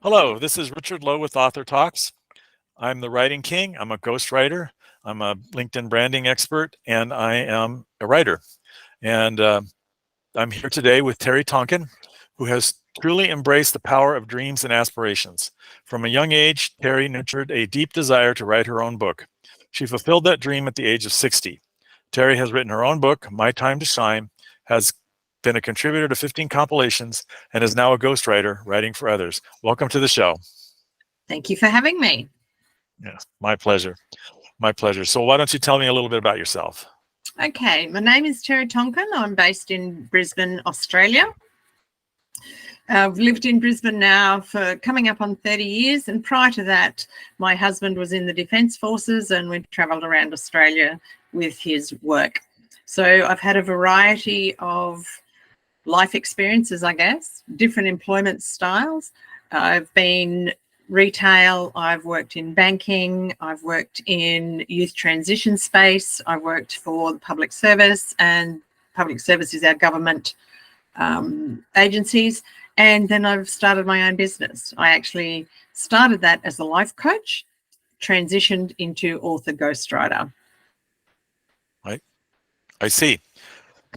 Hello, this is Richard Lowe with Author Talks. I'm the writing king. I'm a ghostwriter. I'm a LinkedIn branding expert, and I am a writer. And I'm here today with Terri Tonkin, who has truly embraced the power of dreams and aspirations. From a young age, Terri nurtured a deep desire to write her own book. She fulfilled that dream at the age of 60. Terri has written her own book, My Time to Shine, has been a contributor to 15 compilations, and is now a ghostwriter writing for others. Welcome to the show. Thank you for having me. Yes, my pleasure. My pleasure. So why don't you tell me a little bit about yourself? Okay, my name is Terri Tonkin. I'm based in Brisbane, Australia. I've lived in Brisbane now for coming up on 30 years. And prior to that, my husband was in the Defence Forces and we travelled around Australia with his work. So I've had a variety of life experiences, I guess, different employment styles. I've been retail, I've worked in banking, I've worked in youth transition space, I've worked for the public service, and public service is our government agencies. And then I've started my own business. I actually started that as a life coach, transitioned into author ghostwriter. Right. I see.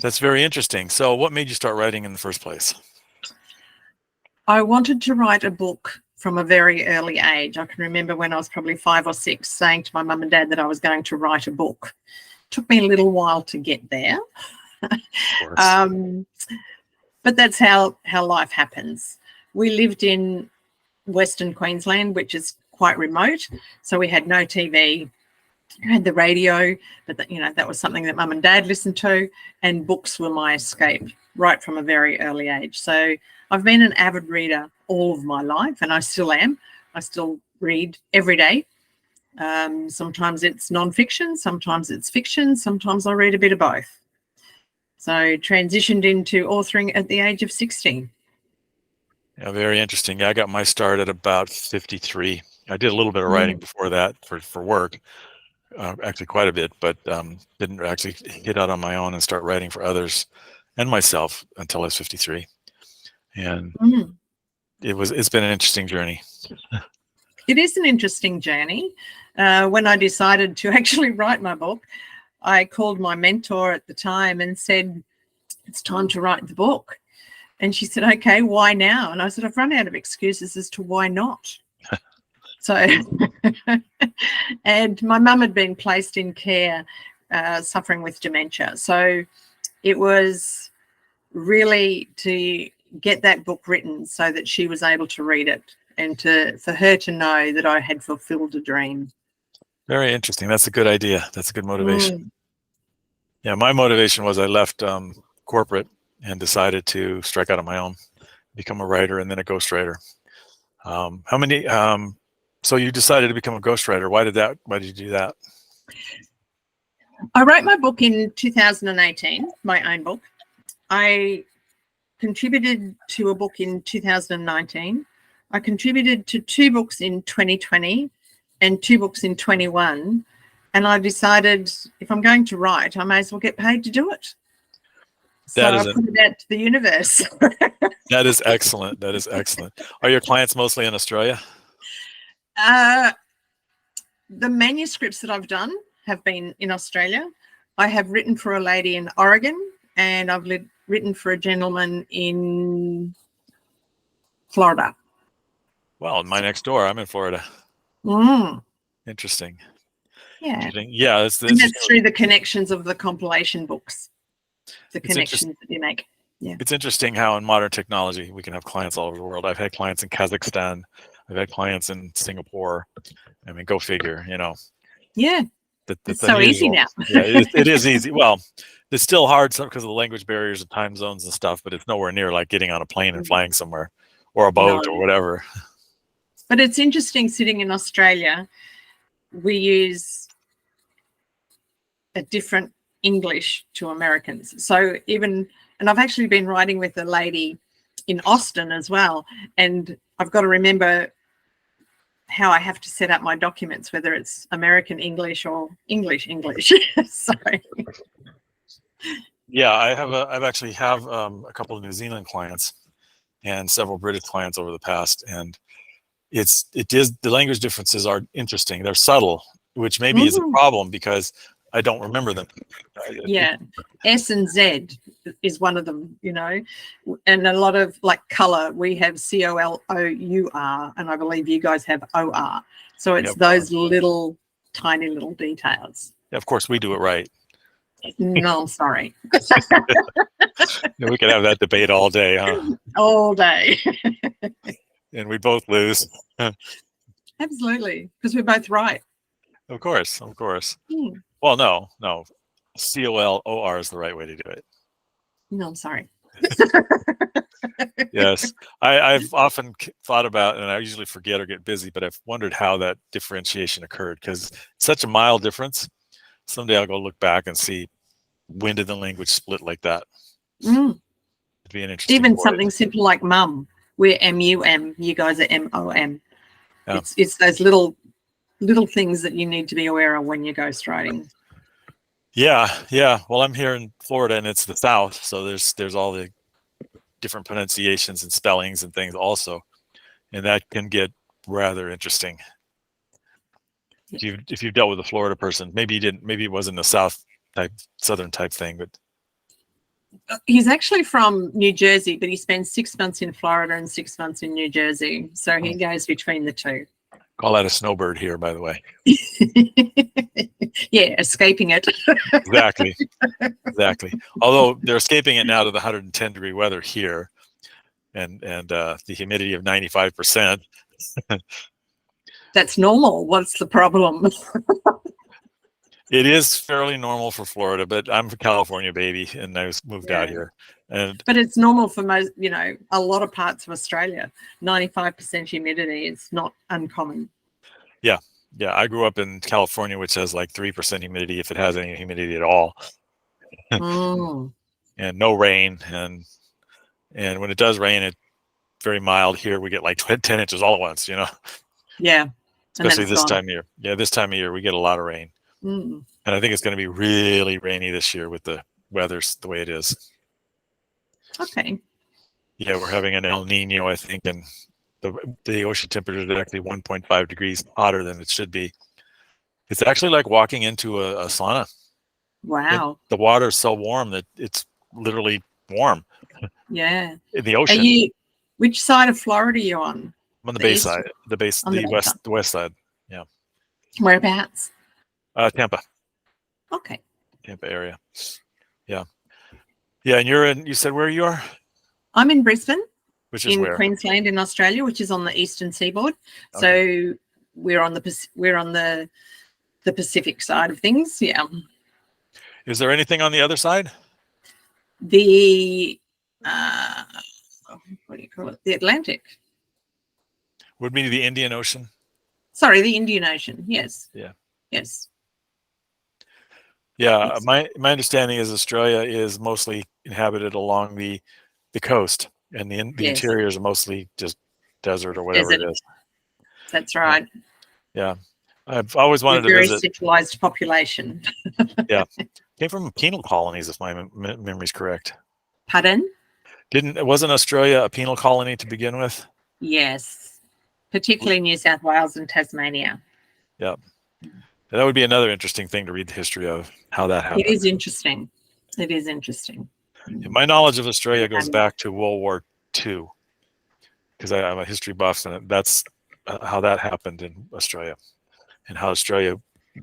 That's very interesting. So what made you start writing in the first place? I wanted to write a book from a very early age. I can remember when I was probably 5 or 6 saying to my mum and dad that I was going to write a book. It took me a little while to get there. But that's how life happens. We lived in Western Queensland, which is quite remote. So we had no TV. We had the radio, but that was something that mum and dad listened to, and books were my escape right from a very early age. So I've been an avid reader all of my life, and I still am. I still read every day. Sometimes it's non-fiction, sometimes it's fiction, sometimes I read a bit of both. So transitioned into authoring at the age of 60. Yeah, very interesting. Yeah, I got my start at about 53. I did a little bit of writing before that for work, actually quite a bit, but didn't actually hit out on my own and start writing for others and myself until I was 53. And it's been an interesting journey. It is an interesting journey. When I decided to actually write my book, I called my mentor at the time and said, it's time to write the book. And she said, okay, why now? And I said, I've run out of excuses as to why not. So, and my mum had been placed in care, suffering with dementia. So it was really to get that book written so that she was able to read it and for her to know that I had fulfilled a dream. Very interesting. That's a good idea. That's a good motivation. Yeah, my motivation was I left corporate and decided to strike out on my own, become a writer and then a ghostwriter. So you decided to become a ghostwriter. Why did you do that? I wrote my book in 2018, my own book. I contributed to a book in 2019. I contributed to 2 books in 2020 and 2 books in 21. And I decided if I'm going to write, I may as well get paid to do it. So I put it out to the universe. That is excellent. That is excellent. Are your clients mostly in Australia? The manuscripts that I've done have been in Australia. I have written for a lady in Oregon, and I've written for a gentleman in Florida. Well, my next door. I'm in Florida. Interesting. Yeah. Interesting. Yeah. And that's through the connections of the compilation books, the connections that you make. Yeah. It's interesting how in modern technology we can have clients all over the world. I've had clients in Kazakhstan. I've had clients in Singapore. I mean, go figure, Yeah. It's so easy now. Yeah, it is easy. Well, it's still hard because of the language barriers and time zones and stuff, but it's nowhere near like getting on a plane and flying somewhere or a boat or whatever. But it's interesting sitting in Australia, we use a different English to Americans. So and I've actually been writing with a lady in Austin as well. And I've got to remember how I have to set up my documents, whether it's American English or English. Sorry. Yeah, I've actually have a couple of New Zealand clients and several British clients over the past, and the language differences are interesting. They're subtle, which maybe is a Mhm. problem because I don't remember them. Yeah, S and Z is one of them, you know, and a lot of like color. We have COLOUR, and I believe you guys have OR. So it's Yep. those little, tiny little details. Of course, we do it right. No, I'm sorry. We could have that debate all day, huh? All day. And we both lose. Absolutely, because we're both right. Of course, of course. Hmm. Well, no. COLOR is the right way to do it. No, I'm sorry. Yes, I've often thought about, and I usually forget or get busy, but I've wondered how that differentiation occurred because it's such a mild difference. Someday I'll go look back and see when did the language split like that. Mm. It'd be an interesting Even voyage. something simple like mum. We're MUM. You guys are MOM. Yeah. It's those little things that you need to be aware of when you're ghostwriting. Yeah. Well, I'm here in Florida, and it's the South, so there's all the different pronunciations and spellings and things also, and that can get rather interesting. If you've dealt with a Florida person, maybe you didn't, maybe it wasn't a southern type thing, but He's actually from New Jersey, but he spends 6 months in Florida and 6 months in New Jersey. So he goes between the two. call that a snowbird here, by the way. Yeah, escaping it. Exactly. Although they're escaping it now to the 110-degree weather here, and the humidity of 95%. That's normal. What's the problem? It is fairly normal for Florida, but I'm a California baby, and I was moved out here. But it's normal for most, a lot of parts of Australia. 95% humidity is not uncommon. Yeah. I grew up in California, which has like 3% humidity, if it has any humidity at all, and no rain. And when it does rain, it's very mild. Here we get like 10 inches all at once. Yeah. Especially this time of year. Yeah, this time of year we get a lot of rain. And I think it's going to be really rainy this year with the weather the way it is. Okay. Yeah, we're having an El Nino, I think, and the ocean temperature is actually 1.5 degrees hotter than it should be. It's actually like walking into a sauna. Wow. The water is so warm that it's literally warm. Yeah. In the ocean. Which side of Florida are you on? I'm on the bay side. The west side. Yeah. Whereabouts? Tampa. Okay. Tampa area. Yeah. And you said where you are? I'm in Brisbane. Which is where? Queensland in Australia, which is on the eastern seaboard. Okay. So we're on the Pacific side of things. Yeah. Is there anything on the other side? The what do you call it? The Atlantic. Would mean the Indian Ocean. Sorry, the Indian Ocean. Yes. Yeah. Yes. Yeah. My understanding is Australia is mostly inhabited along the coast, and the interiors are mostly just desert or whatever it is. That's right. Yeah. I've always wanted to visit. Very centralized population. Yeah. Came from penal colonies, if my memory's correct. Pardon? Wasn't Australia a penal colony to begin with? Yes. Particularly New South Wales and Tasmania. Yeah. That would be another interesting thing to read the history of, how that happened. It is interesting. My knowledge of Australia goes back to World War II, because I'm a history buff, and that's how that happened in Australia, and how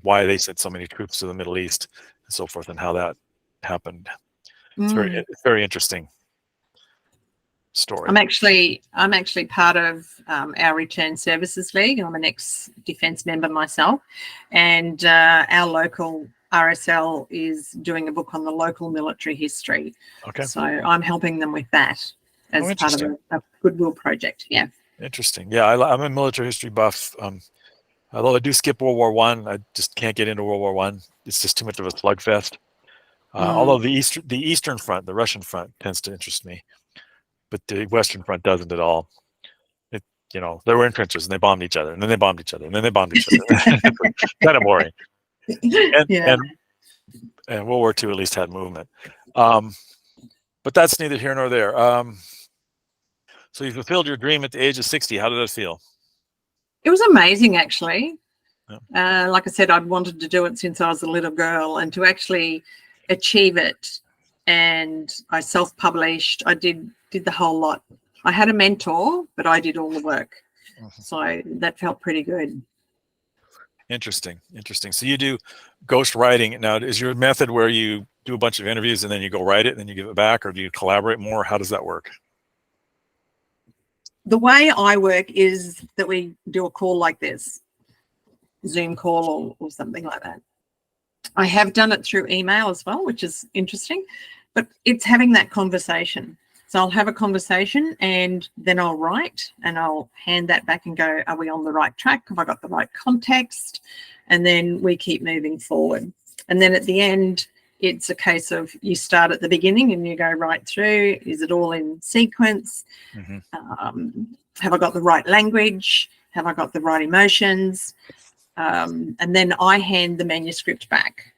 why they sent so many troops to the Middle East and so forth, and how that happened. It's very interesting story. I'm actually part of our Return Services League. I'm an ex-defence member myself, and our local RSL is doing a book on the local military history. Okay. So I'm helping them with that as part of a goodwill project. Yeah. Interesting. Yeah, I'm a military history buff. Although I do skip World War I just can't get into World War I. It's just too much of a slugfest. Although the Eastern Front, the Russian front, tends to interest me, but the Western Front doesn't at all. They were in trenches and they bombed each other, and then they bombed each other, and then they bombed each other. Kind of boring. And World War II at least had movement. But that's neither here nor there. So you fulfilled your dream at the age of 60. How did that feel? It was amazing, actually. Yeah. Like I said, I'd wanted to do it since I was a little girl, and to actually achieve it. And I self-published. I did the whole lot. I had a mentor, but I did all the work. So that felt pretty good. Interesting. So you do ghostwriting. Now, is your method where you do a bunch of interviews and then you go write it and then you give it back, or do you collaborate more? How does that work? The way I work is that we do a call like this, Zoom call or something like that. I have done it through email as well, which is interesting, but it's having that conversation. So I'll have a conversation and then I'll write and I'll hand that back and go, are we on the right track? Have I got the right context? And then we keep moving forward. And then at the end, it's a case of you start at the beginning and you go right through. Is it all in sequence? Have I got the right language? Have I got the right emotions? And then I hand the manuscript back.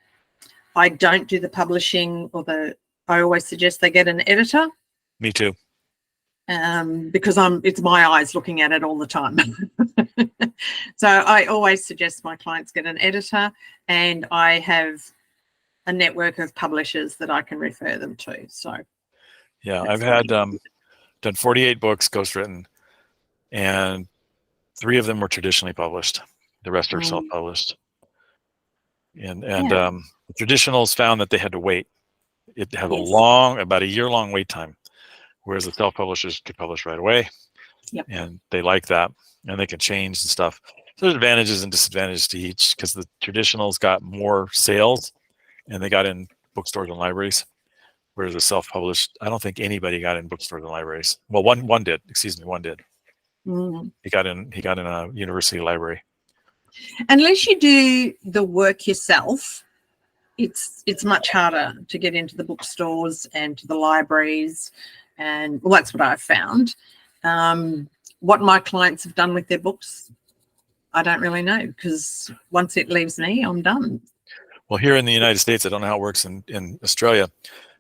I don't do the publishing I always suggest they get an editor. Me too. Because it's my eyes looking at it all the time. So I always suggest my clients get an editor, and I have a network of publishers that I can refer them to. So yeah, I've had done 48 books ghostwritten, and 3 of them were traditionally published. The rest are self-published. And the traditionals found that they had to wait. It had about a year-long wait time, whereas the self-publishers could publish right away. Yep. And they like that, and they can change and stuff. So there's advantages and disadvantages to each, because the traditionals got more sales and they got in bookstores and libraries, whereas the self-published, I don't think anybody got in bookstores and libraries. Well, one did. One did. He got in a university library. Unless you do the work yourself, it's much harder to get into the bookstores and to the libraries, and well, that's what I've found. What my clients have done with their books, I don't really know, because once it leaves me, I'm done. Well, here in the United States, I don't know how it works in Australia.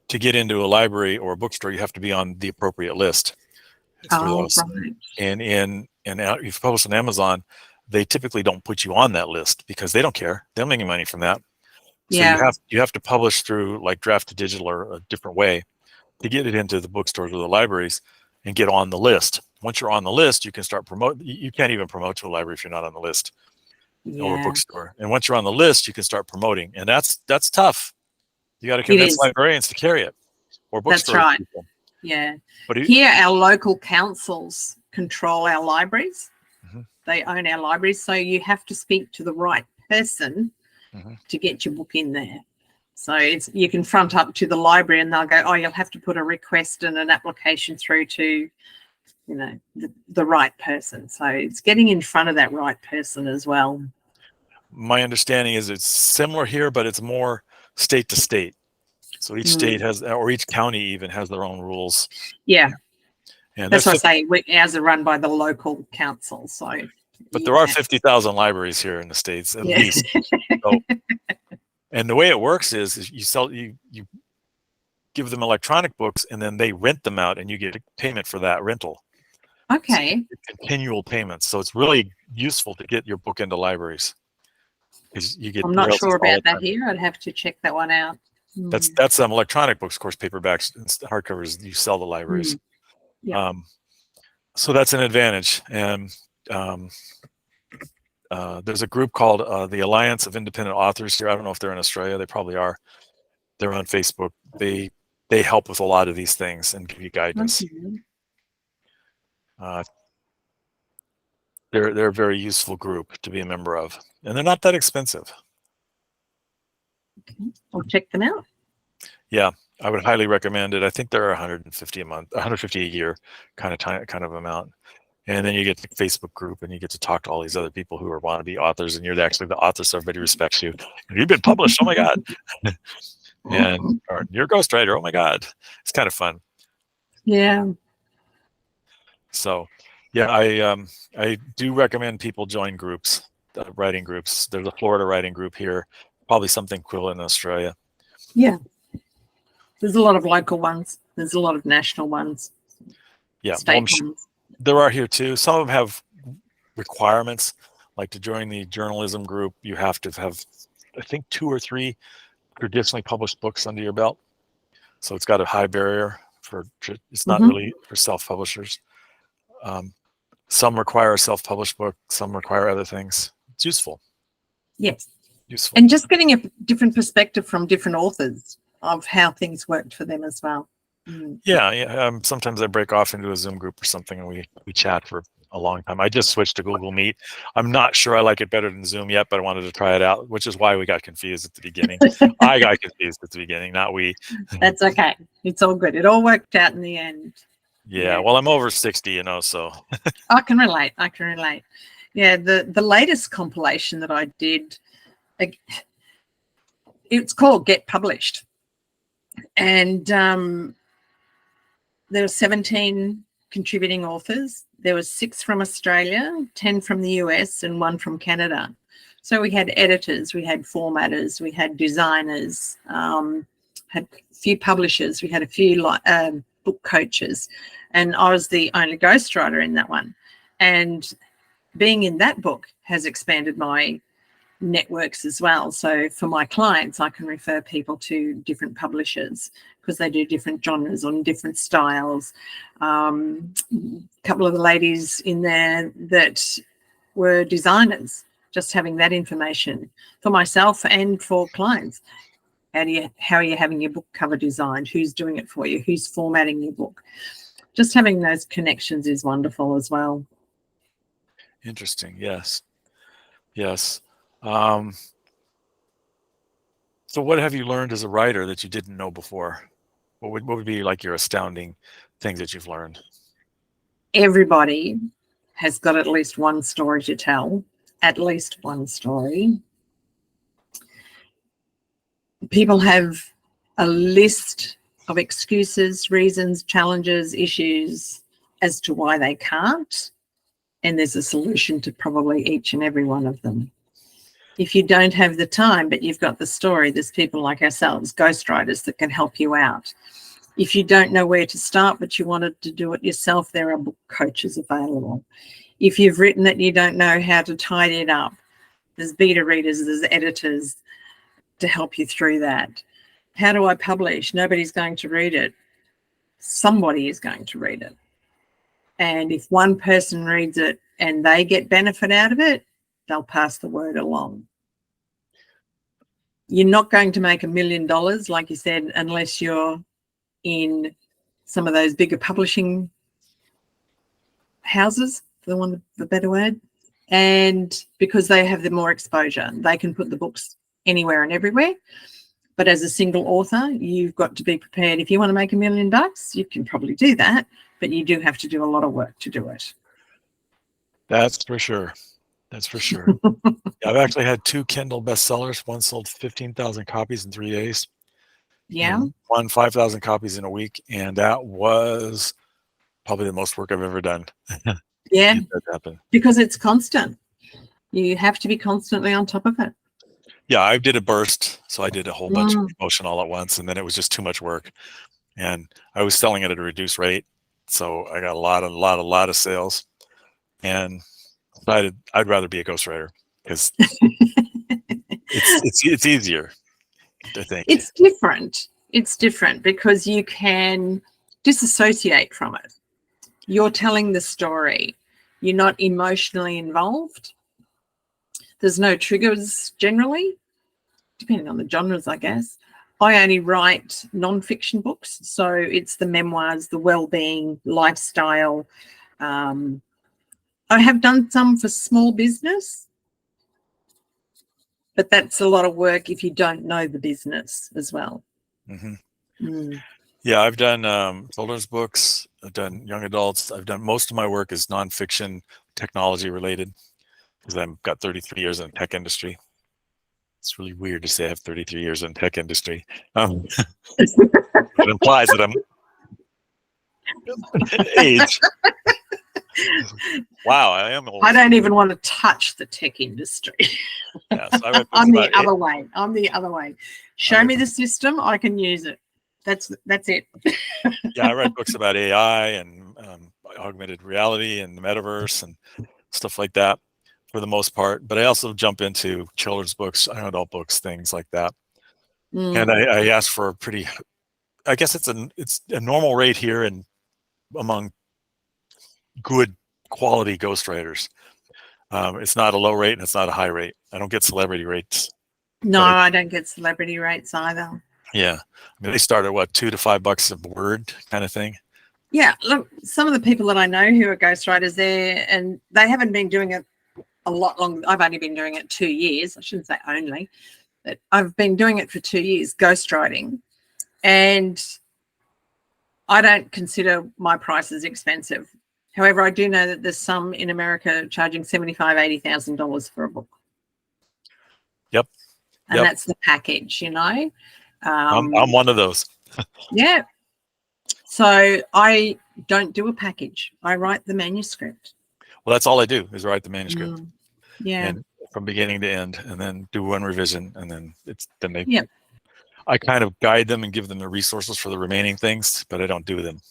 To get into a library or a bookstore, you have to be on the appropriate list. Right. And if you publish on Amazon, they typically don't put you on that list because they don't care. They don't make any money from that. So you have to publish through like draft to digital or a different way to get it into the bookstores or the libraries and get on the list. Once you're on the list, you can start promote. You can't even promote to a library if you're not on the list or a bookstore. And once you're on the list, you can start promoting, and that's tough. You got to convince librarians to carry it, or bookstores. That's right. People. Yeah. But here, our local councils control our libraries. They own our libraries, so you have to speak to the right person to get your book in there. So you can front up to the library and they'll go, oh, you'll have to put a request and an application through to, the right person. So it's getting in front of that right person as well. My understanding is it's similar here, but it's more state to state. So each state has, or each county even has their own rules. Yeah. And that's what I say. Ours are run by the local council. So, but there are 50,000 libraries here in the States at least. So, and the way it works is you give them electronic books and then they rent them out and you get a payment for that rental. Okay. So continual payments. So it's really useful to get your book into libraries. You get. I'm not sure about that here. I'd have to check that one out. That's electronic books, of course, paperbacks and hardcovers you sell to libraries. So that's an advantage. And there's a group called the Alliance of Independent Authors here. I don't know if they're in Australia. They probably are. They're on Facebook. They help with a lot of these things and give you guidance. They're a very useful group to be a member of, and they're not that expensive. Okay. I'll check them out. Yeah, I would highly recommend it. I think they're $150 a month, $150 a year kind of amount. And then you get the Facebook group and you get to talk to all these other people who are wannabe authors, and you're actually the author, so everybody respects you. You've been published, oh my God. And or you're a ghostwriter, oh my God. It's kind of fun. Yeah. So yeah, I do recommend people join groups, writing groups. There's a Florida writing group here, probably something equivalent in Australia. Yeah. There's a lot of local ones. There's a lot of national ones. Yeah. State ones. There are here too. Some of them have requirements. Like to join the journalism group, you have to have, I think, 2 or 3 traditionally published books under your belt. So it's got a high barrier for, it's not really for self-publishers. Some require a self-published book, some require other things. It's useful. Yes. Useful. And just getting a different perspective from different authors of how things worked for them as well. Yeah. Sometimes I break off into a Zoom group or something and we chat for a long time. I just switched to Google Meet. I'm not sure I like it better than Zoom yet, but I wanted to try it out, which is why we got confused at the beginning. I got confused at the beginning, not we. That's okay. It's all good. It all worked out in the end. Yeah. Well, I'm over 60, so. I can relate. Yeah. The latest compilation that I did, it's called Get Published. And there were 17 contributing authors. There were 6 from Australia, 10 from the US, and 1 from Canada. So we had editors, we had formatters, we had designers, had a few publishers, we had a few book coaches, and I was the only ghostwriter in that one. And being in that book has expanded my networks as well. So for my clients, I can refer people to different publishers because they do different genres on different styles. A couple of the ladies in there that were designers, just having that information for myself and for clients. How are you having your book cover designed? Who's doing it for you? Who's formatting your book? Just having those connections is wonderful as well. Interesting. Yes. So what have you learned as a writer that you didn't know before? What would be like your astounding things that you've learned? Everybody has got at least one story to tell, at least one story. People have a list of excuses, reasons, challenges, issues as to why they can't. And there's a solution to probably each and every one of them. If you don't have the time, but you've got the story, there's people like ourselves, ghostwriters, that can help you out. If you don't know where to start, but you wanted to do it yourself, there are book coaches available. If you've written it, you don't know how to tidy it up, there's beta readers, there's editors to help you through that. How do I publish? Nobody's going to read it. Somebody is going to read it. And if one person reads it and they get benefit out of it, they'll pass the word along. You're not going to make $1 million, like you said, unless you're in some of those bigger publishing houses, for the want of a better word, and because they have the more exposure, they can put the books anywhere and everywhere. But as a single author, you've got to be prepared. If you want to make $1 million, you can probably do that, but you do have to do a lot of work to do it. That's for sure. I've actually had 2 Kindle bestsellers. One sold 15,000 copies in 3 days. Yeah. One 5,000 copies in a week. And that was probably the most work I've ever done. Yeah. That happen. Because it's constant. You have to be constantly on top of it. Yeah, I did a burst. So I did a whole bunch of promotion all at once. And then it was just too much work. And I was selling it at a reduced rate. So I got a lot of sales. And decided I'd rather be a ghostwriter because it's easier, I think. It's different because you can disassociate from it. You're telling the story. You're not emotionally involved. There's no triggers generally, depending on the genres, I guess. I only write non-fiction books, so it's the memoirs, the well-being, lifestyle. I have done some for small business, but that's a lot of work if you don't know the business as well. Yeah, I've done children's books. I've done young adults. I've done most of my work is nonfiction, technology related, because I've got 33 years in the tech industry. It's really weird to say I have 33 years in the tech industry. It implies that I'm age. Wow, I am old. I don't even want to touch the tech industry. Yeah, so I'm the other way. Show me the system, I can use it. That's it. Yeah, I read books about AI and augmented reality and the metaverse, and stuff like that for the most part. But I also jump into children's books, adult books, things like that. And I ask for a pretty, I guess it's a normal rate here and among good quality ghostwriters. It's not a low rate and it's not a high rate. I don't get celebrity rates. No, I don't get celebrity rates either. Yeah, I mean, they start at what, $2 to $5 a word kind of thing. Yeah, look, some of the people that I know who are ghostwriters there, and they haven't been doing it a lot longer. I've only been doing it 2 years. I shouldn't say only, but I've been doing it for 2 years, ghostwriting, and I don't consider my prices expensive. However, I do know that there's some in America charging $75,000, $80,000 for a book. Yep. And that's the package, you know. I'm one of those. Yeah. So I don't do a package. I write the manuscript. Well, that's all I do is write the manuscript. Yeah. And from beginning to end, and then do one revision, and then they. Yeah. I kind of guide them and give them the resources for the remaining things, but I don't do them.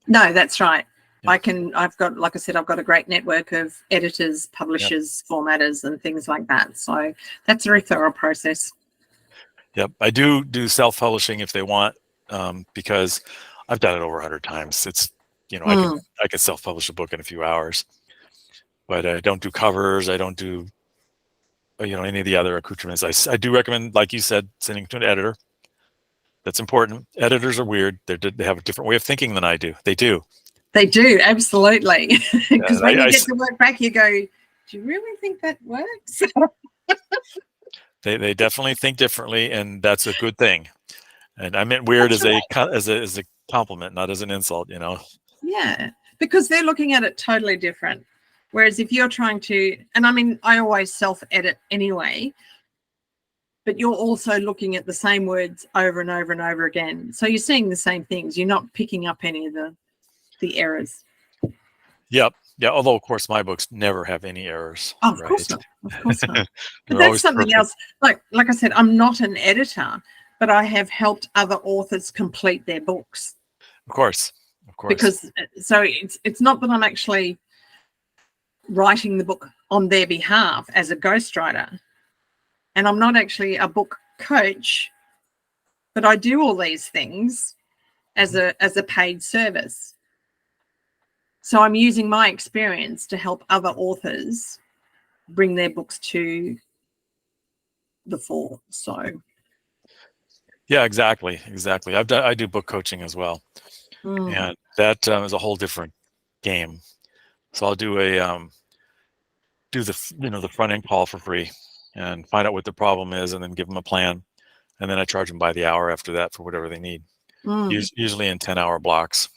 No, that's right. Yep. I've got, like I said, I've got a great network of editors, publishers, formatters, and things like that. So that's a referral process. Yep. I do self-publishing if they want, because I've done it over 100 times. It's, I can self-publish a book in a few hours, but I don't do covers. I don't do, any of the other accoutrements. I do recommend, like you said, sending to an editor. That's important. Editors are weird. They have a different way of thinking than I do. They do. They do, absolutely. Because when you get the work back, you go, do you really think that works? They definitely think differently, and that's a good thing. And I meant weird as a compliment, not as an insult, Yeah, because they're looking at it totally different. Whereas if you're trying to, and I mean, I always self-edit anyway, but you're also looking at the same words over and over and over again. So you're seeing the same things. You're not picking up any of the errors. Yep. Yeah. Although, of course, my books never have any errors. Oh, of course not. Of course not. But that's something else. Like I said, I'm not an editor, but I have helped other authors complete their books. Of course. Because so it's not that I'm actually writing the book on their behalf as a ghostwriter, and I'm not actually a book coach, but I do all these things as a paid service. So I'm using my experience to help other authors bring their books to the fore. So yeah, exactly. I do book coaching as well, and that is a whole different game. So I'll do the front end call for free and find out what the problem is, and then give them a plan, and then I charge them by the hour after that for whatever they need, usually in 10-hour blocks.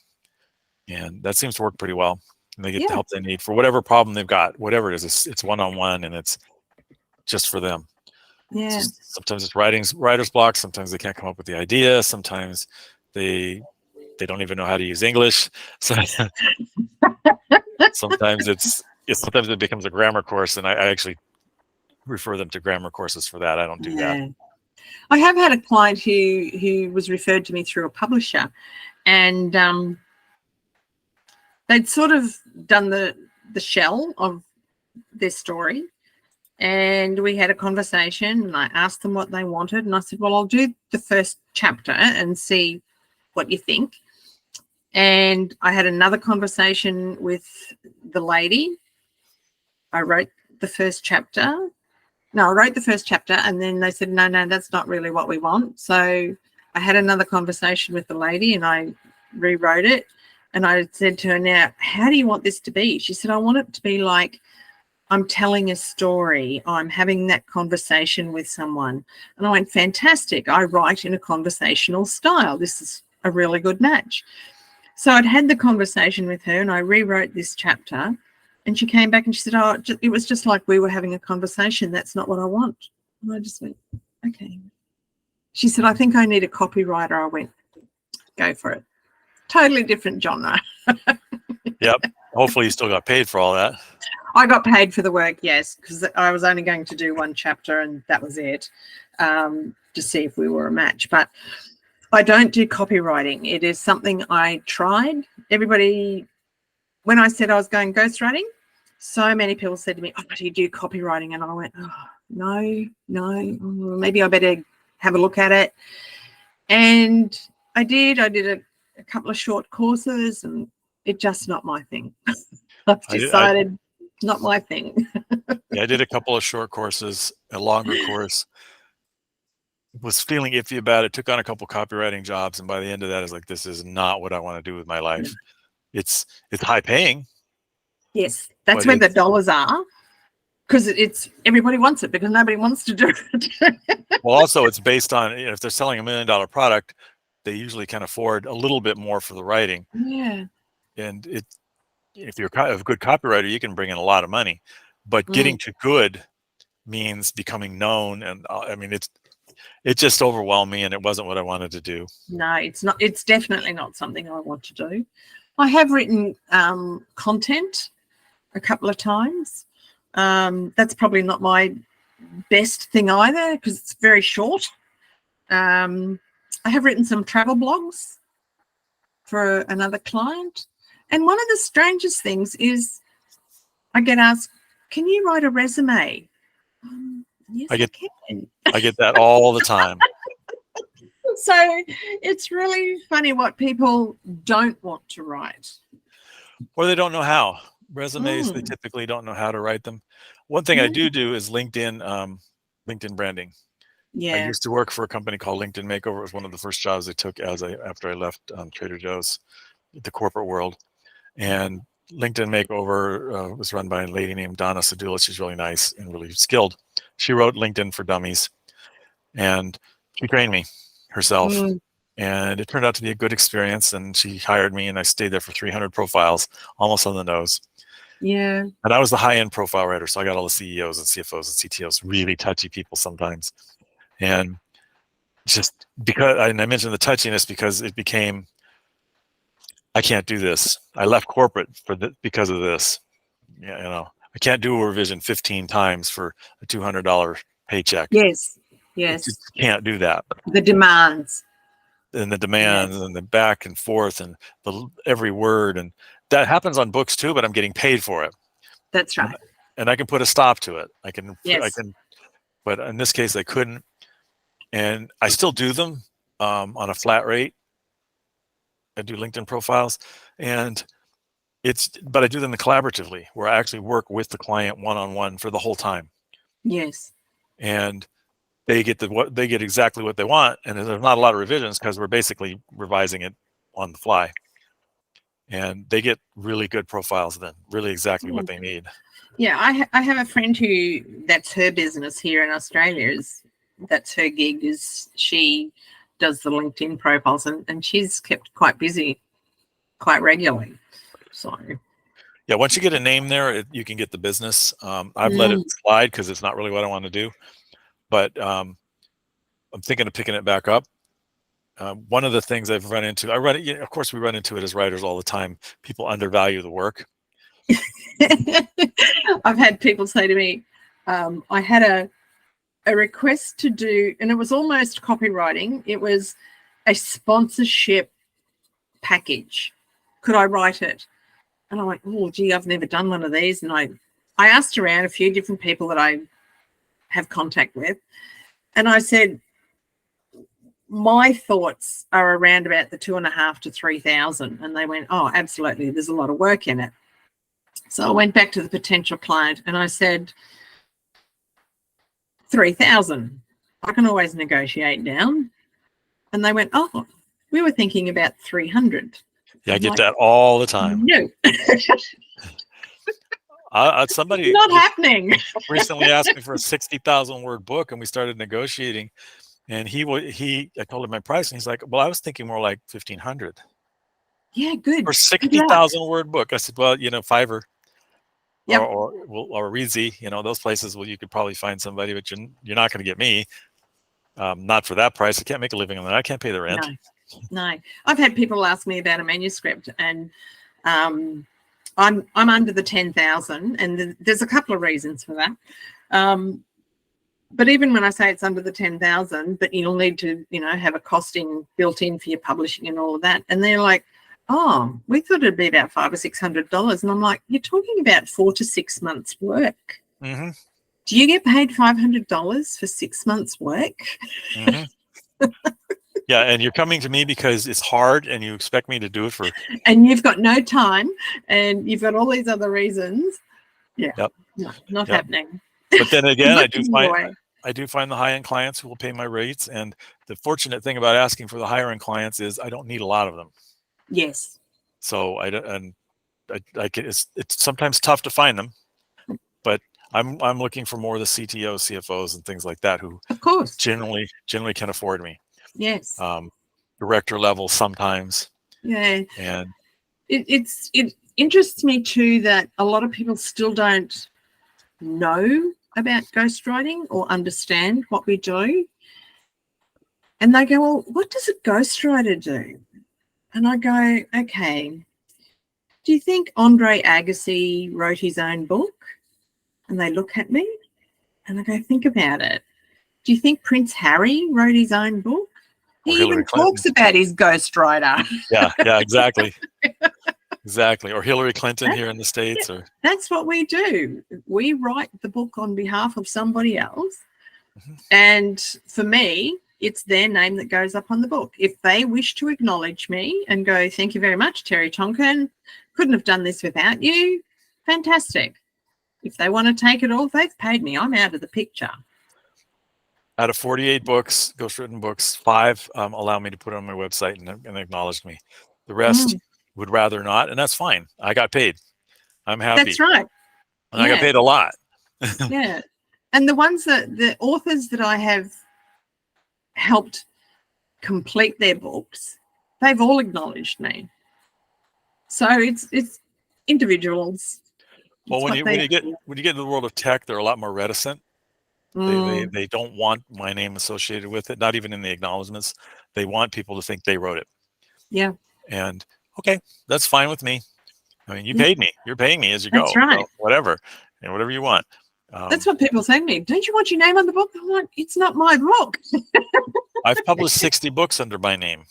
And that seems to work pretty well. And they get the help they need for whatever problem they've got, whatever it is. It's one-on-one, and it's just for them. Yeah. Sometimes it's writer's block. Sometimes they can't come up with the idea. Sometimes they don't even know how to use English. So sometimes it becomes a grammar course, and I actually refer them to grammar courses for that. I don't do that. I have had a client who was referred to me through a publisher, and they'd sort of done the shell of their story, and we had a conversation, and I asked them what they wanted, and I said, well, I'll do the first chapter and see what you think. And I had another conversation with the lady. I wrote the first chapter. No, I wrote the first chapter, and then they said, no, that's not really what we want. So I had another conversation with the lady, and I rewrote it. And I said to her, now, how do you want this to be? She said, I want it to be like I'm telling a story. I'm having that conversation with someone. And I went, fantastic. I write in a conversational style. This is a really good match. So I'd had the conversation with her, and I rewrote this chapter. And she came back and she said, oh, it was just like we were having a conversation. That's not what I want. And I just went, okay. She said, I think I need a copywriter. I went, go for it. Totally different genre. Yep. Hopefully you still got paid for all that. I got paid for the work, yes, because I was only going to do one chapter, and that was it, to see if we were a match. But I don't do copywriting. It is something I tried. Everybody, when I said I was going ghostwriting, so many people said to me, "Oh, do you do copywriting?" And I went, "Oh, no, maybe I better have a look at it." And I did. I did a couple of short courses, and it's just not my thing. I've decided not my thing. Yeah, I did a couple of short courses, a longer course. Was feeling iffy about it, took on a couple copywriting jobs, and by the end of that, I was like, this is not what I want to do with my life. It's high paying. Yes, that's where the dollars are, because it's everybody wants it because nobody wants to do it. Well, also it's based on, if they're selling $1 million product, they usually can afford a little bit more for the writing. Yeah. And if you're a good copywriter, you can bring in a lot of money, but getting to good means becoming known. And I mean, it just overwhelmed me, and it wasn't what I wanted to do. No, it's not. It's definitely not something I want to do. I have written content a couple of times. That's probably not my best thing either, because it's very short. I have written some travel blogs for another client. And one of the strangest things is I get asked, "Can you write a resume?" Yes, I can. I get that all the time. So it's really funny what people don't want to write. Or they don't know how. Resumes, they typically don't know how to write them. One thing I do is LinkedIn branding. Yeah. I used to work for a company called LinkedIn Makeover. It was one of the first jobs I took after I left Trader Joe's, the corporate world. And LinkedIn Makeover was run by a lady named Donna Sedula. She's really nice and really skilled. She wrote LinkedIn for Dummies, and she trained me herself. And it turned out to be a good experience. And she hired me, and I stayed there for 300 profiles, almost on the nose. Yeah. And I was the high-end profile writer, so I got all the CEOs and CFOs and CTOs, really touchy people sometimes. And just because, and I mentioned the touchiness because it became, I can't do this. I left corporate because of this. I can't do a revision 15 times for a $200 paycheck. Yes. Just can't do that. The demands. And the demands and the back and forth and every word. And that happens on books too, but I'm getting paid for it. That's right. And I can put a stop to it. I can, but in this case I couldn't. And I still do them on a flat rate. I do LinkedIn profiles, but I do them collaboratively, where I actually work with the client one-on-one for the whole time. Yes. And they get exactly what they want, and there's not a lot of revisions because we're basically revising it on the fly. And they get really good profiles then, really exactly what they need. Yeah, I have a friend who, that's her business here in Australia, that's her gig, is she does the LinkedIn profiles, and she's kept quite busy quite regularly. So yeah, once you get a name there, you can get the business. I've let it slide because it's not really what I want to do, but I'm thinking of picking it back up. One of the things I've run into, of course we run into it as writers all the time. People undervalue the work. I've had people say to me, I had a request to do, and it was almost copywriting. It was a sponsorship package. Could I write it? And I'm like, oh, gee, I've never done one of these. And I asked around a few different people that I have contact with, and I said, my thoughts are around about the 2,500 to 3,000. And they went, oh, absolutely, there's a lot of work in it. So I went back to the potential client and I said, 3,000. I can always negotiate down. And they went, oh, we were thinking about 300. Yeah, I get that all the time. No. Somebody not happening. recently asked me for a 60,000 word book, and we started negotiating. And I told him my price, and he's like, well, I was thinking more like 1,500. Yeah, good. For 60,000 word book. I said, well, Fiverr. Yep. or Reedsy, those places you could probably find somebody, but you're not going to get me. Not for that price. I can't make a living on that. I can't pay the rent. No. I've had people ask me about a manuscript, and I'm under the 10,000, and there's a couple of reasons for that. But even when I say it's under the 10,000, but you'll need to, have a costing built in for your publishing and all of that, and they're like, oh, we thought it'd be about $500 or $600. And I'm like, you're talking about 4 to 6 months work. Mm-hmm. Do you get paid $500 for 6 months work? Mm-hmm. Yeah, and you're coming to me because it's hard and you expect me to do it for... And you've got no time and you've got all these other reasons. Yeah, Yep. no, not Yep. happening. But then again, I Anyway. do find the high-end clients who will pay my rates. And the fortunate thing about asking for the higher-end clients is I don't need a lot of them. Yes. So it's sometimes tough to find them, but I'm looking for more of the CTOs, CFOs, and things like that who, of course, generally can afford me. Yes. Director level sometimes. Yeah. And it interests me too that a lot of people still don't know about ghostwriting or understand what we do. And they go, well, what does a ghostwriter do? And I go, okay, do you think Andre Agassi wrote his own book? And they look at me and I go, think about it. Do you think Prince Harry wrote his own book? He even talks about his ghostwriter. Yeah, exactly. Exactly. Or Hillary Clinton here in the States. Or that's what we do. We write the book on behalf of somebody else. Mm-hmm. And for me, it's their name that goes up on the book. If they wish to acknowledge me and go, thank you very much, Terri Tonkin, couldn't have done this without you, fantastic. If they want to take it all, they've paid me. I'm out of the picture. Out of 48 books, ghostwritten books, 5 allow me to put it on my website and acknowledge me. The rest would rather not, and that's fine. I got paid. I'm happy. That's right. And I got paid a lot. Yeah. And the authors that I have helped complete their books, they've all acknowledged me. So it's individuals. Well, when you get into the world of tech, they're a lot more reticent. They don't want my name associated with it, not even in the acknowledgments. They want people to think they wrote it. Yeah. And okay, that's fine with me. I mean, you paid me. You're paying me as you go. That's right. So whatever, and whatever you want. That's what people say to me. Don't you want your name on the book? I'm like, it's not my book. I've published 60 books under my name.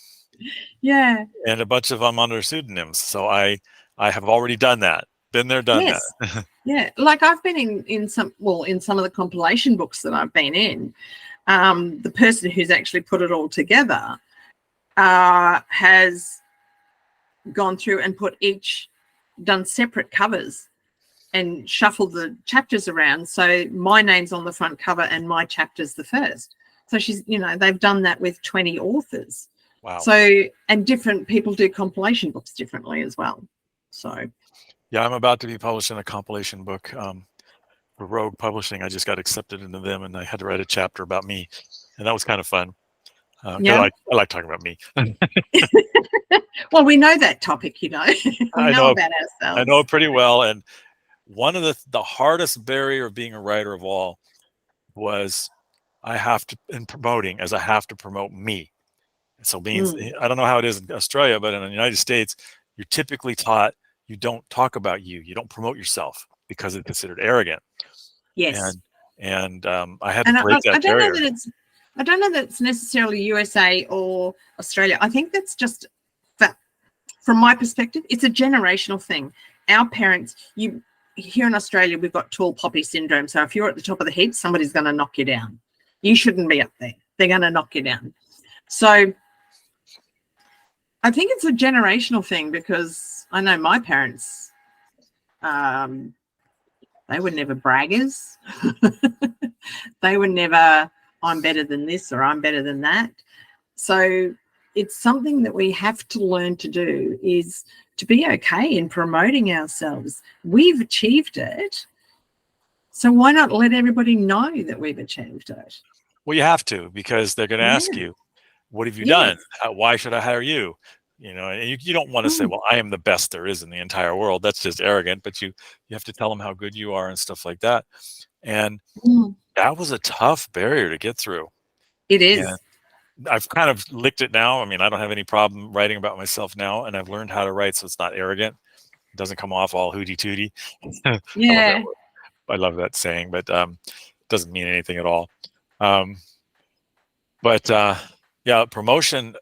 Yeah. And a bunch of them under pseudonyms. So I have already done that. Been there, done that. Yeah. Like I've been in some of the compilation books that I've been in, the person who's actually put it all together has gone through and done separate covers and shuffled the chapters around. So my name's on the front cover and my chapter's the first. So they've done that with 20 authors. Wow. So, and different people do compilation books differently as well. So. Yeah, I'm about to be publishing a compilation book for Rogue Publishing. I just got accepted into them and I had to write a chapter about me. And that was kind of fun. I like talking about me. Well, we know that topic, we know about ourselves. I know it pretty well. And one of the hardest barrier of being a writer of all was I have to promote me. So means I don't know how it is in Australia, but in the United States, you're typically taught you don't talk about you. You don't promote yourself because it's considered arrogant. Yes. And I had to break that barrier. I don't know that it's necessarily USA or Australia. I think that's just from my perspective, it's a generational thing. Our parents, here in Australia, we've got tall poppy syndrome. So if you're at the top of the heap, somebody's going to knock you down. You shouldn't be up there. They're going to knock you down. So I think it's a generational thing because I know my parents, they were never braggers. They were never, I'm better than this or I'm better than that. So it's something that we have to learn to do is to be okay in promoting ourselves. We've achieved it. So why not let everybody know that we've achieved it? Well, you have to, because they're going to ask you, what have you done? Why should I hire you? And you don't want to say, well, I am the best there is in the entire world. That's just arrogant, but you have to tell them how good you are and stuff like that. And that was a tough barrier to get through. It is. And I've kind of licked it now. I mean, I don't have any problem writing about myself now, and I've learned how to write so it's not arrogant. It doesn't come off all hooty-tooty. Yeah. I love that saying, but it doesn't mean anything at all. Promotion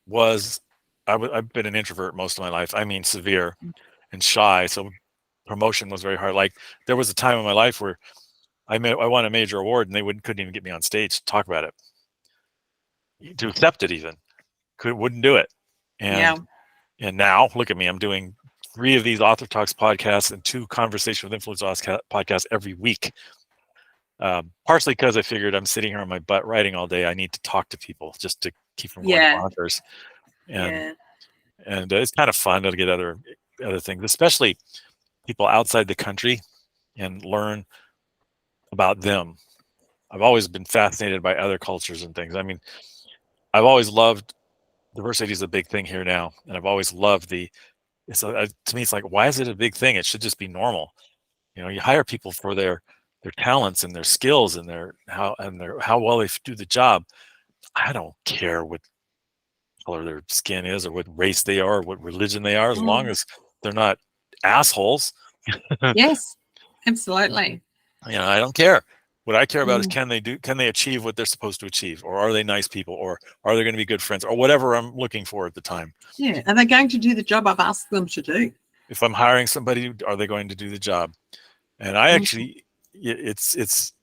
was I've been an introvert most of my life. I mean, severe and shy. So promotion was very hard. Like there was a time in my life where I won a major award and they couldn't even get me on stage to talk about it, to accept it even. Wouldn't do it. And now look at me. I'm doing 3 of these Author Talks podcasts and 2 Conversation with Influence podcasts every week. Partially because I figured I'm sitting here on my butt writing all day. I need to talk to people just to keep from going bonkers. And it's kind of fun to get other things, especially people outside the country, and learn about them. I've always been fascinated by other cultures and things. I mean, I've always loved diversity is a big thing here now, and I've always loved to me it's like, why is it a big thing? It should just be normal. You hire people for their talents and their skills and how well they do the job. I don't care what color their skin is or what race they are or what religion they are, as long as they're not assholes. Yes, absolutely. I don't care. What I care about is can they achieve what they're supposed to achieve, or are they nice people, or are they going to be good friends, or whatever I'm looking for at the time. Yeah, are they going to do the job I've asked them to do? If I'm hiring somebody, are they going to do the job? And I actually, it's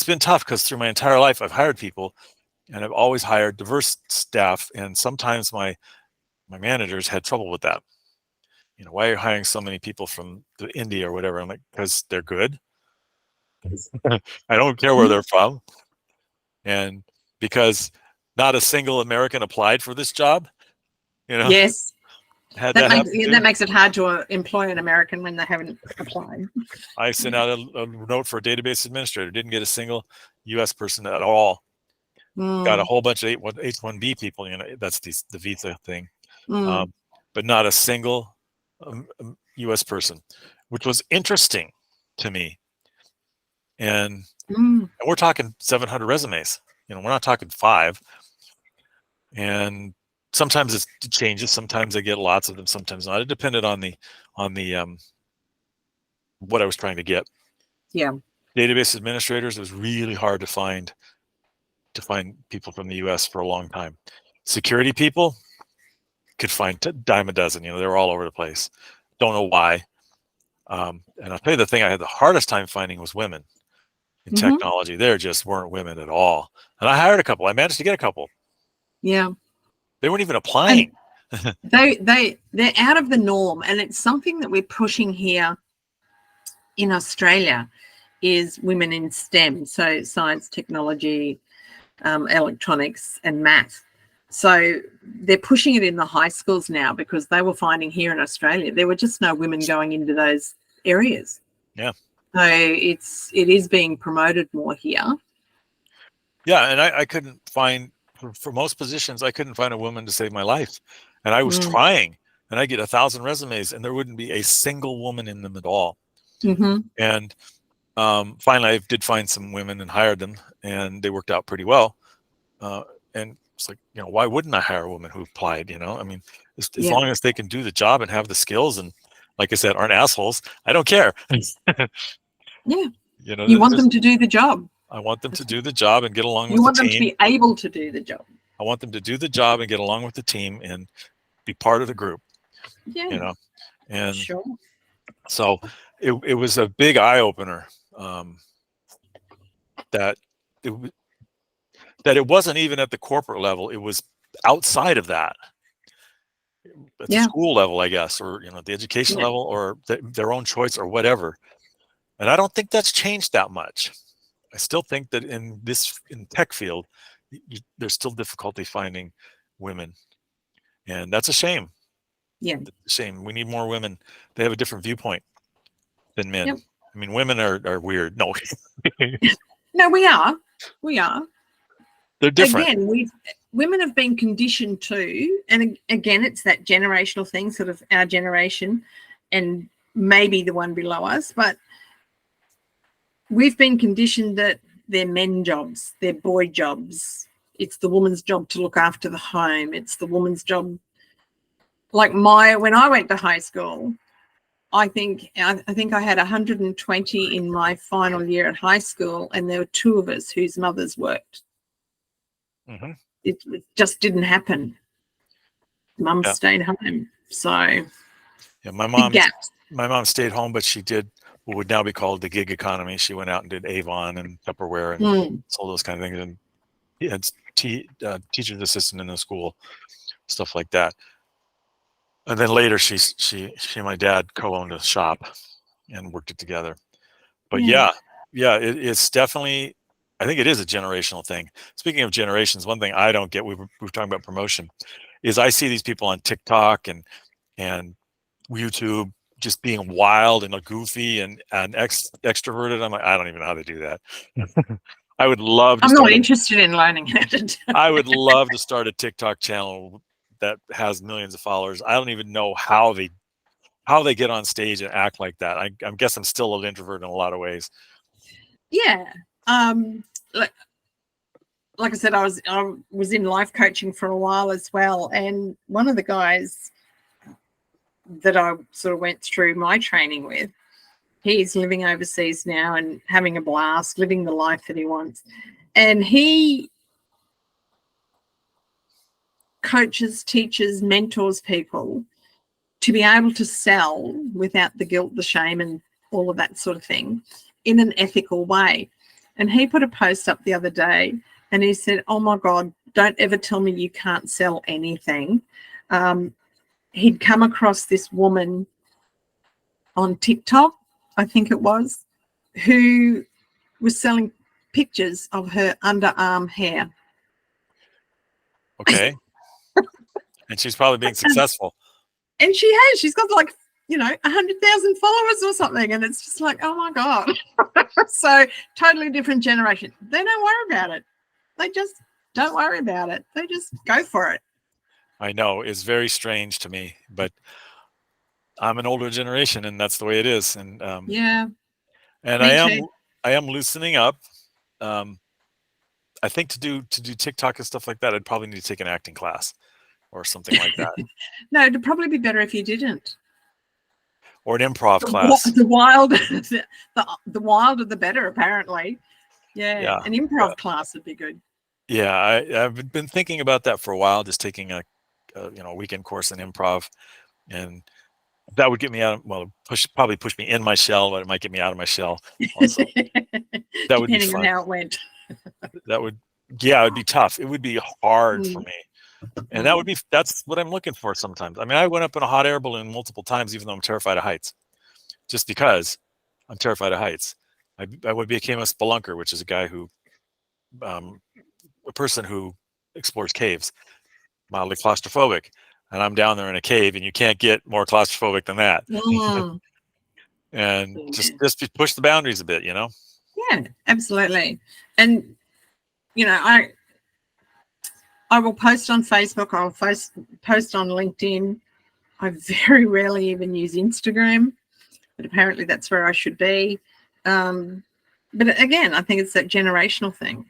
been tough because through my entire life I've hired people, and I've always hired diverse staff, and sometimes my managers had trouble with that. Why are you hiring so many people from India or whatever? I'm like, because they're good. I don't care where they're from. And because not a single American applied for this job, Yes. That makes it hard to employ an American when they haven't applied. I sent out a note for a database administrator. Didn't get a single U.S. person at all. Got a whole bunch of H-1B people. That's the visa thing, but not a single U.S. person, which was interesting to me. And we're talking 700 resumes. We're not talking 5. And sometimes it changes. Sometimes I get lots of them. Sometimes not. It depended on the what I was trying to get. Yeah. Database administrators, it was really hard to find people from the U.S. for a long time. Security people could find dime a dozen. They were all over the place. Don't know why. And I'll tell you, the thing I had the hardest time finding was women in technology. There just weren't women at all. And I hired a couple. I managed to get a couple. Yeah. They weren't even applying. They're out of the norm, and it's something that we're pushing here in Australia, is women in STEM, so science, technology, electronics and math. So they're pushing it in the high schools now, because they were finding here in Australia there were just no women going into those areas. Yeah. So it is being promoted more here. Yeah, and I couldn't find, for most positions, I couldn't find a woman to save my life. And I was trying, and I get 1,000 resumes, and there wouldn't be a single woman in them at all. And finally, I did find some women and hired them, and they worked out pretty well. And it's like, why wouldn't I hire a woman who applied? I mean, as long as they can do the job and have the skills, and like I said, aren't assholes, I don't care. Yeah. You want them to do the job. I want them to do the job and get along with the team. You want them to be able to do the job. I want them to do the job and get along with the team and be part of the group. Yeah. And sure. So it was a big eye opener, that it wasn't even at the corporate level. It was outside of that, at the school level, I guess, or the education level, or their own choice or whatever. And I don't think that's changed that much. I still think that in tech field, there's still difficulty finding women, and that's a shame. Yeah, it's a shame. We need more women. They have a different viewpoint than men. Yep. I mean, women are weird. No, no, we are. They're different. Again, women have been conditioned to, and again, it's that generational thing, sort of our generation, and maybe the one below us, but we've been conditioned that they're men jobs, they're boy jobs. It's the woman's job to look after the home. It's the woman's job. Like when I went to high school, I think I had 120 in my final year at high school, and there were 2 of us whose mothers worked. It just didn't happen. Mum Yeah. stayed home. So Yeah, my big gaps. mom stayed home, but she did what would now be called the gig economy. She went out and did Avon and Tupperware and sold those kind of things, and had teacher's assistant in the school, stuff like that. And then later, she and my dad co-owned a shop and worked it together. But yeah, it's definitely. I think it is a generational thing. Speaking of generations, one thing I don't get, we were talking about promotion, is I see these people on TikTok and YouTube just being wild and goofy and extroverted. I'm like, I don't even know how to do that. I would love to I'm not start. interested in learning how to do I would love to start a TikTok channel that has millions of followers. I don't even know how they get on stage and act like that. I guess I'm still an introvert in a lot of ways. Yeah. Like I said, I was in life coaching for a while as well, and one of the guys that I sort of went through my training with, he's living overseas now and having a blast, living the life that he wants. And he coaches, teaches, mentors people to be able to sell without the guilt, the shame, and all of that sort of thing in an ethical way. And he put a post up the other day and he said, oh my God, don't ever tell me you can't sell anything. He'd come across this woman on TikTok, I think it was, who was selling pictures of her underarm hair. Okay. And she's probably being successful. And she has. She's got like, 100,000 followers or something. And it's just like, oh my God. So totally different generation. They don't worry about it. They just don't worry about it. They just go for it. I know, it's very strange to me, but I'm an older generation and that's the way it is. And Yeah. and Me I too. am loosening up. I think to do TikTok and stuff like that, I'd probably need to take an acting class or something like that. No, it'd probably be better if you didn't. Or an improv class. The wilder the better, apparently. Yeah. An improv class would be good. Yeah, I've been thinking about that for a while, just taking a weekend course in improv, and that would get me out. Well, probably push me in my shell, but it might get me out of my shell also. That would be Depending fun. on how it went. It'd be tough. It would be hard for me, and that's what I'm looking for sometimes. I mean, I went up in a hot air balloon multiple times, even though I'm terrified of heights, just because I'm terrified of heights. I became a spelunker, which is a guy who, a person who explores caves, mildly claustrophobic, and I'm down there in a cave, and you can't get more claustrophobic than that. And just push the boundaries a bit, Yeah, absolutely. And I will post on Facebook. I'll post on LinkedIn. I very rarely even use Instagram, but apparently that's where I should be. But again, I think it's that generational thing.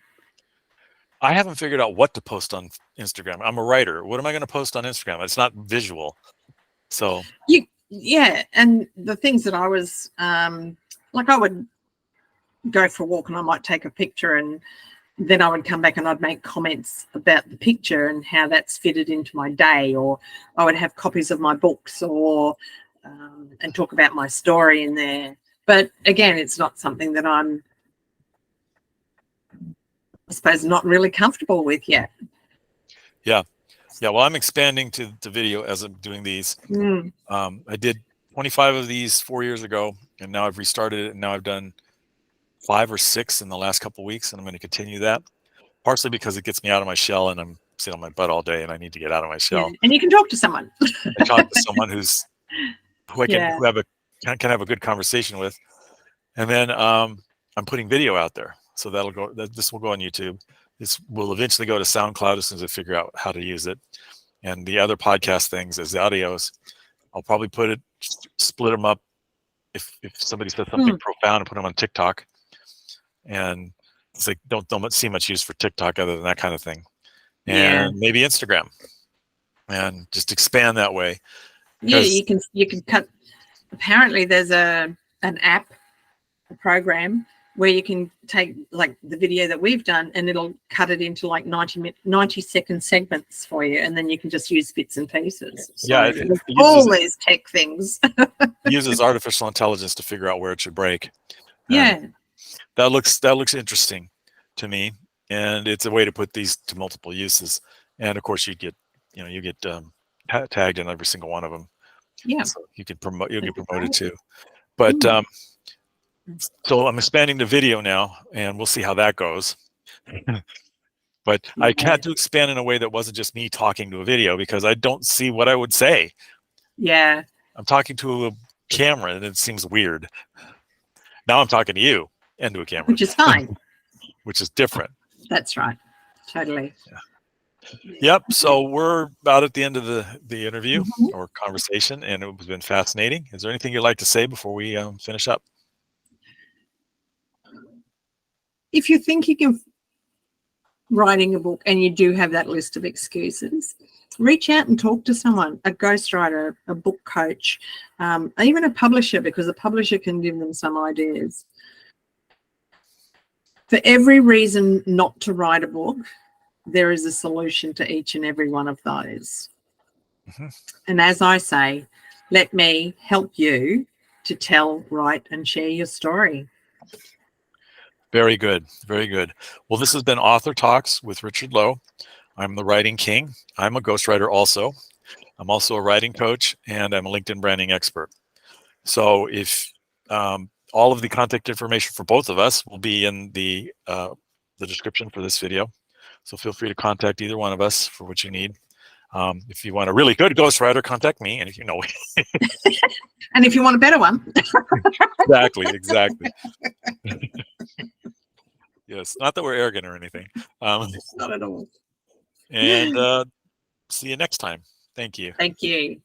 I haven't figured out what to post on Instagram. I'm a writer. What am I going to post on Instagram? It's not visual. So and the things that I was like, I would go for a walk and I might take a picture, and then I would come back and I'd make comments about the picture and how that's fitted into my day, or I would have copies of my books, or and talk about my story in there. But again, it's not something that I'm, I suppose, not really comfortable with yet. Yeah. Well, I'm expanding to video as I'm doing these. I did 25 of these 4 years ago, and now I've restarted it, and now I've done 5 or 6 in the last couple of weeks, and I'm going to continue that. Partially because it gets me out of my shell, and I'm sitting on my butt all day, and I need to get out of my shell. Yeah. And you can talk to someone. I talk to someone who can have a good conversation with, and then I'm putting video out there, so this will go on YouTube. This will eventually go to SoundCloud as soon as I figure out how to use it. And the other podcast things as the audios, I'll probably split them up. If somebody says something profound, and put them on TikTok. And it's like, don't see much use for TikTok other than that kind of thing. And maybe Instagram, and just expand that way. Yeah, you can cut. Apparently there's an app, a program where you can take like the video that we've done and it'll cut it into like 90-second segments for you, and then you can just use bits and pieces. So Yeah, all these tech things. Uses artificial intelligence to figure out where it should break. Yeah, that looks interesting to me, and it's a way to put these to multiple uses. And of course, you get tagged in every single one of them. Yeah, so you'll get promoted too. But so I'm expanding the video now, and we'll see how that goes. But I had to expand in a way that wasn't just me talking to a video, because I don't see what I would say. Yeah. I'm talking to a camera, and it seems weird. Now I'm talking to you and to a camera. Which is fine. Which is different. That's right. Totally. Yeah. Yep. So we're about at the end of the interview or conversation, and it's been fascinating. Is there anything you'd like to say before we finish up? If you're thinking of writing a book and you do have that list of excuses, reach out and talk to someone, a ghostwriter, a book coach, even a publisher, because a publisher can give them some ideas. For every reason not to write a book, there is a solution to each and every one of those. And as I say, let me help you to tell, write, and share your story. Very good. Very good. Well, this has been Author Talks with Richard Lowe. I'm the Writing King. I'm a ghostwriter also. I'm also a writing coach, and I'm a LinkedIn branding expert. So if all of the contact information for both of us will be in the description for this video. So feel free to contact either one of us for what you need. If you want a really good ghostwriter, contact me. And if you know, and if you want a better one, exactly. Yes, not that we're arrogant or anything. Not at all. And see you next time. Thank you. Thank you.